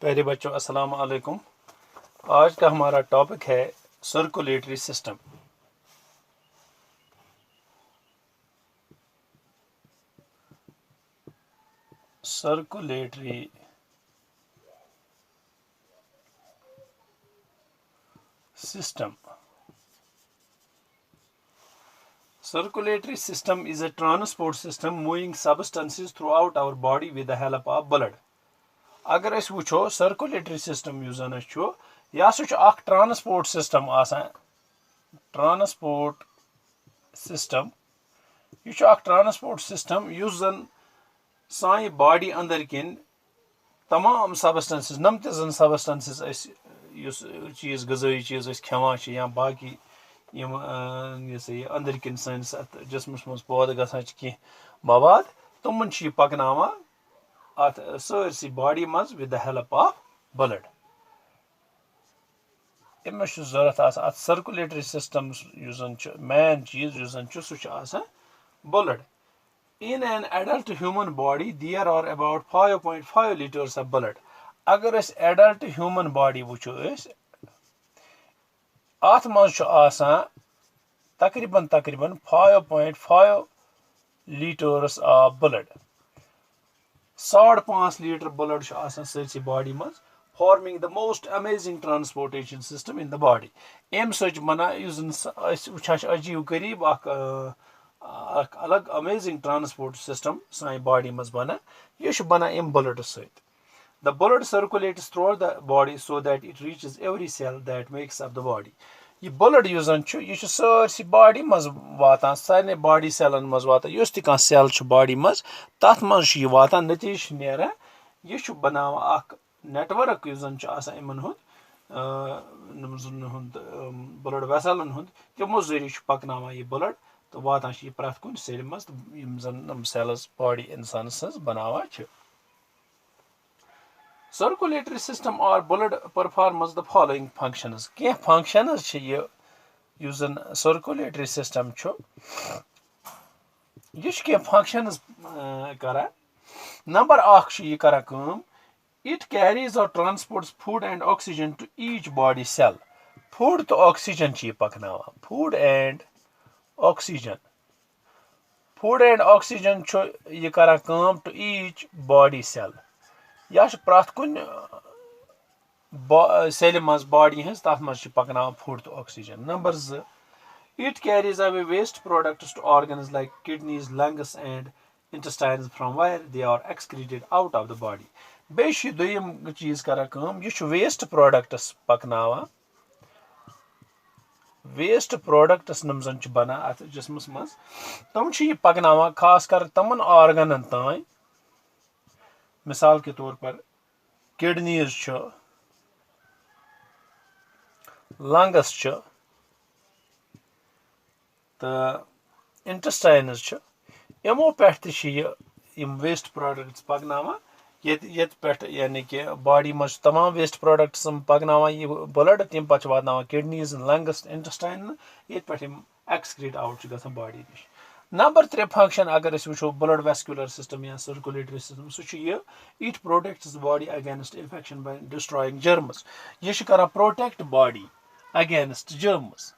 प्यारे बच्चों अस्सलाम वालेकुम। आज का हमारा टॉपिक है circulatory system. Circulatory system. Circulatory system is a transport system moving substances throughout our body with the help of blood. अगर अस वुचो सर्कुलेटरी सिस्टम युस जन छु यह अख ट्रांसपोर्ट सिस्टम आसान ट्रांसपोर्ट सिस्टम यह अख ट्रांसपोर्ट सिस्टम युस जन सानी बॉडी अंदर किन तमाम सबस्टेंसेस नम ते जन सबस्टेंसेस अस युस चीज गज़ाई चीज अस खेवान छ या बाकी यम अंदर किन सानिस जिस्मस मज पौध गसान कह मवाद तमन छ पकनावा अत सरसी बॉडी मज with the help of blood. अमस जरूरत अत सर्कुलेटरी सिस्टम मेन चीज सह blood. In an adult human body, there are about 5.5 liters of blood. अगर अस adult human body वुचो अत मज तकरीबन 5.5 liters of blood. 5.5 litre blood सरसी बॉडी मज, forming the most amazing transportation system in the body. अम सच बना अजीब करीब अलग अमेजिंग ट्रांसपोर्ट सिस्टम सानी बॉडी मज बना यह बना अम ब्लड सत। The blood circulates throughout the body so that it reaches every cell that makes up the body. यह ब्लड यह सरसी बॉडी मज वातान सारे बॉडी सेलन मज वातान युस तह कह सेल बॉडी मज तथ मज वातान नतीज नेरान यह बनावा अख नेटवर्क इमन हुंद ब्लड वेसलन हुंद तमो जरिए पकनावा यह ब्लड तो वातान यह प्रथ कुन सेल मज जन सेल्स बॉडी इंसान सज बनावा छ। Circulatory system or blood performs the following functions. क्या functions use circulatory system छ यह क्या functions करा। नंबर 1 यह करा काम it carries or transports food and oxygen to each body cell. Food तो oxygen ची पकनावा food and oxygen छ यह करा काम to each body cell. यह प्रथ कुन सेल मज बॉडी हज तथ मज पकना फूड तो oxygen. Number 2 it carries away waste products to organs like kidneys, lungs and intestines from where they are excreted out of the body. बेश दोयम चीज करा काम यह वेस्ट प्रोडक्ट्स पकनावा वेस्ट प्रोडक्ट्स नम जन बना अत जिस्मस मज तम पकनावा खास कर तमन ऑर्गनन तान मिसाल के तौर पर किडनीज लंग्स तो इंटेस्टाइन्स यमो पे वेस्ट प्रोडक्ट्स पकनावा ये पे यानी कि बॉडी मज तमाम वेस्ट प्रोडक्ट्स पकनावा यह ब्लड तम पे वातान किडनीज लंग्स इंटेस्टाइन ये पे एक्सक्रीट आउट गसान बॉडी नश। नंबर 3 फंक्शन अगर वो ब्लड वेस्कुलर सिस्टम या सर्कुलेटरी सिस्टम सह it protects body against infection by destroying germs. यह कर protect body against germs.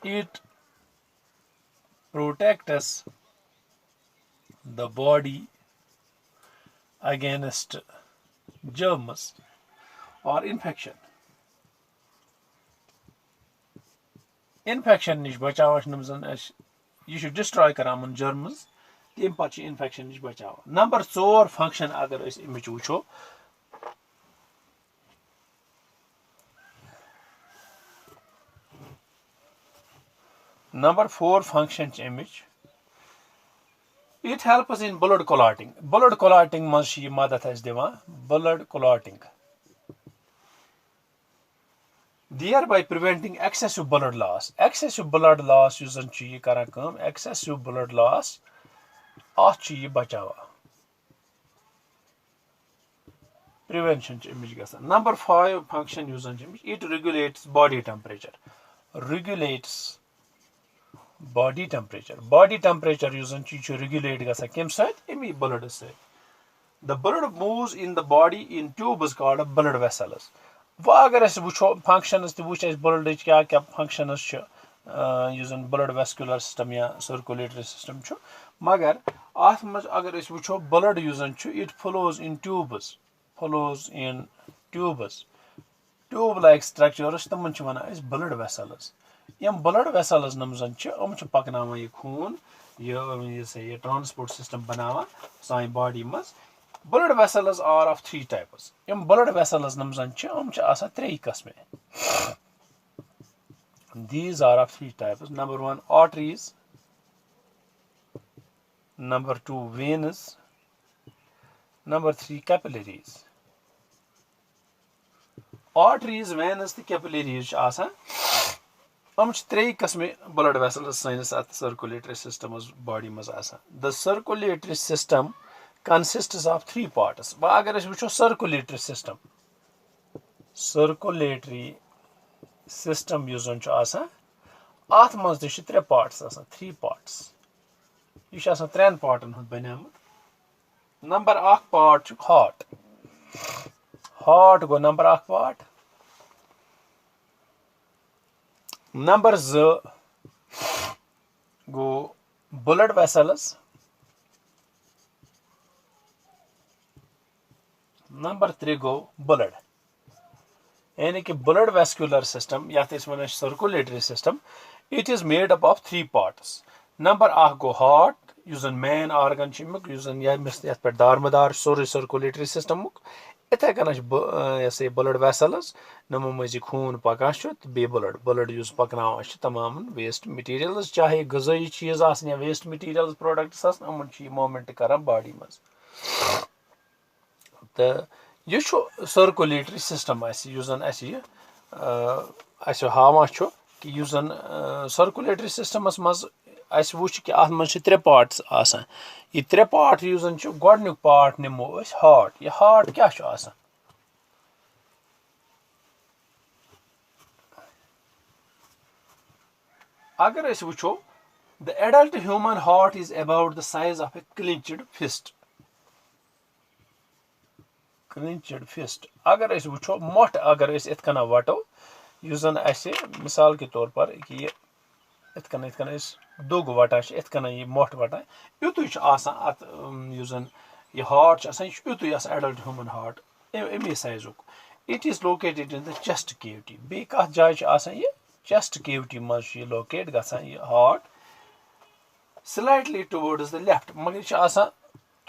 It protects the body against germs और इन्फेक्शन नश बचाव जन यह डिस्ट्रॉय करान जर्म्स तम पे इन्फेक्शन नश बचाव। नंबर 4 फंक्शन अगर अमिच वो नंबर 4 फंक्शन अमिच it helps in blood clotting. Blood clotting मज मदद दिवान blood clotting thereby preventing excessive blood loss. Excessive blood loss use जन यह करा काम excessive blood loss अत यह बचावा prevention अमिच गसान। नंबर 5 फंक्शन युस जन it regulates body temperature. Regulates body temperature use जन रेगुलेट गसान कम सत अमी ब्लड सत। The blood moves in the body in tubes called blood vessels. वह अगर अस वुचो फंक्शंस तो वुच ब्लड क्या क्या फंक्शंस यु ब्लड वेस्कुलर सिस्टम या सर्कुलेटरी सिस्टम मगर अत मज अगर अस वुचो blood it flows in tubes tube like structures तमन वन ब्लड वेसल्स यम ब्लड वेसल्स नम पकन यह खून यह ट्रांसपोर्ट सिस्टम बनावा सान बॉडी मज blood vessels are of three types. Yum blood vessels namzan three qisme. These are of three types. Number one, arteries. Number two, veins. Number three, capillaries. Arteries, veins, the capillaries asan. Three qisme blood vessels sanis at circulatory system body maz asan. The circulatory system consists of three parts. Agar we wucho circulatory system yus asan at maz de three parts asan, three parts. Yus asan three parten hund banamut. Number one part heart. Heart go number one part. Number two go blood vessels. Number three go blood. यानी कि blood vascular system यात one circulatory system, it is made up of three parts. Number one go heart, युस main organ युस यथ पे दारमदार सोरे circulatory system इथे कन blood vessels नमो मज खून पकान बे blood युस पकनावान तमाम waste materials चाहे गज़ाई चीज या waste materials products अमन movement करान body मज तो यह सर्कुलेटरी सिस्टम युस हावान कि युस सर्कुलेटरी सिस्टमस मज वुच कि अत मज त्रे पार्ट्स आसान यह त्रे पार्ट युस गोडनुक पार्ट निमो हार्ट यह हार्ट क्या आसान अगर वुचो the adult human heart is about the size of a clenched fist अगर वुचो मोट अगर इत कन वटो युस मिसाल के तौर पर कि इत दोग वटान इत कन यह मोट वटान युतु अत युस यह हार्ट युतु एडल्ट ह्यूमन हार्ट अमे साइजुक it is located in the chest cavity बे कत जाय यह चेस्ट केविटी मज लोकेट गसान यह heart slightly towards the left मगर यह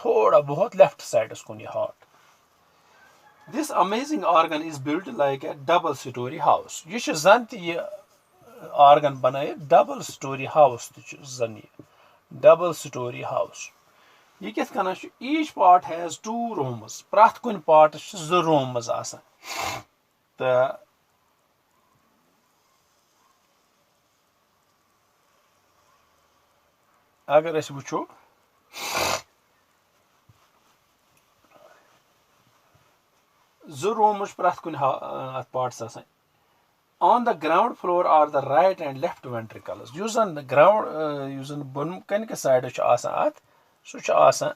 थोड़ा बहुत लेफ्ट साइडस कुन यह heart. This amazing organ is built like a double-story house. This is the organ banai double-story house. Double-story house. Each part has two rooms. Prat kun part is two rooms asan. The agar es wucho two rooms prat kun parts asan. On the ground floor are the right and left ventricles. Use on the ground use on bun kan ke side ch asan at so ch asan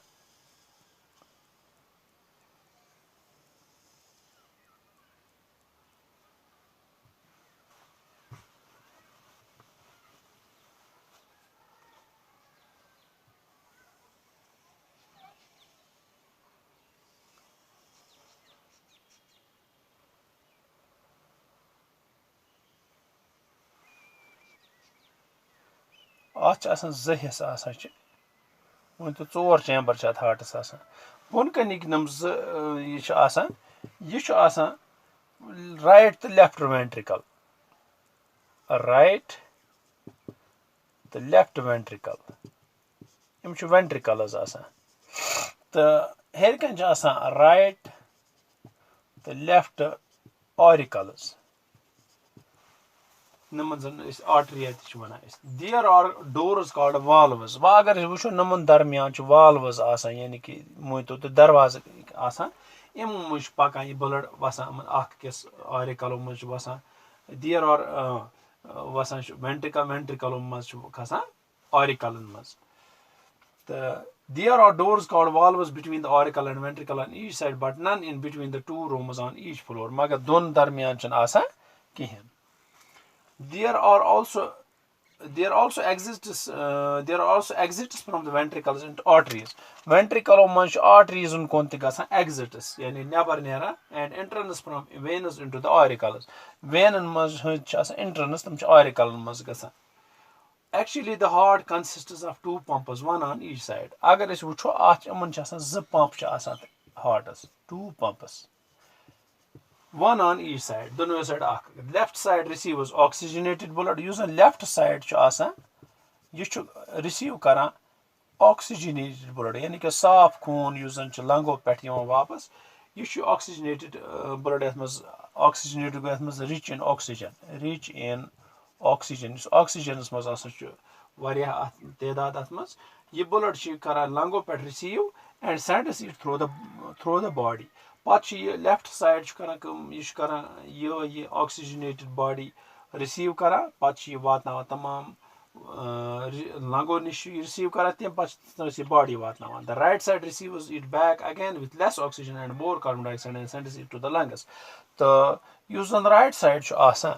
zٕ हिस्सٕ आसान वन तो ोर chamber हार्टस आसान बोन कनिक नम यह राइट तो लेफ्ट वेंट्रिकल राइट तो लेफ्ट वेंट्रिकल यम वेंट्रिकल्स आसान तो हेर कन राइट तो लेफ्ट ऑरिकल्स नमन आर्टरी वन there are doors called valves वह अगर वो नमन दरमियान वाल्व्स आसान यानी कि मोतो तो दरवाज आसान यम मज पकान यह ब्लड वसान अस आरिकलो मज वसान देयर आर वसान वेंट्रिकलो मज खसान आरिकलन मज तो There are doors called valves between the auricle and ventricle on each side, but none in between the two rooms on each floor. Magar don darmiyan chun asan kihin. There are also there also exists from the ventricles into arteries. Ventricle manch arteries un konti gasan exits, yani never nera, and entrance from veins into the auricles. Vein manch entrance tam auricle manch gasan. Actually, the heart consists of two pumps, one on each side. Agar is wucho ach aman chasan z pump chasan heartas, two pumps, one on each side. Dono side akh. Left side receives oxygenated blood. Using left side chasan, you should receive kara oxygenated blood. Yani ke saaf khoon using lango petiyon wapas. You should oxygenated blood as oxygenated as rich in oxygen. Rich in oxygen. Oxygen is mas asan chu variya tedad atmas. Ye blood she kara lango pet receive and sends it through the body. Pachi left side kara ye oxygenated body receive kara pachi vatna tamam lango nish receive kara tem pachi body vatna. The right side receives it back again with less oxygen and more carbon dioxide and sends it to the lungs. The use on the right side asan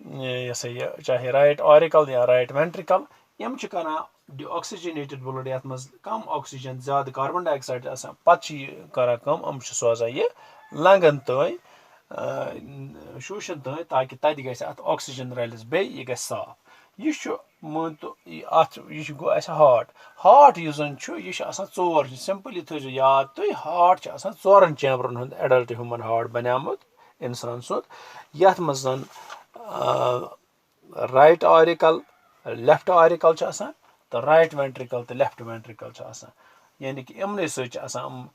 chahe right auricle ya right ventricle yam chikana deoxygenated blood yat maz kam oxygen zyada carbon dioxide asan pachi kara kam soza ye langan toy shushan toy taki tadi gais at oxygen release be ye gas saaf ye shu monto at ye shu go as heart usen chu ye shu asan chor simply thoju yaad toy heart cha asan choran chamber hund adult human heart banamut insan sud yat mazan right auricle left auricle cha asan the right ventricle the left ventricle cha asan yani ki imne so cha asan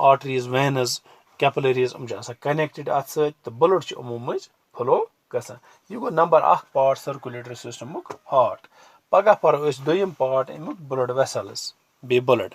arteries veins capillaries cha asan connected at the blood cha umumaj flow gasan you go number 1 part circulatory system muk heart paga par is doyim part imuk blood vessels be blood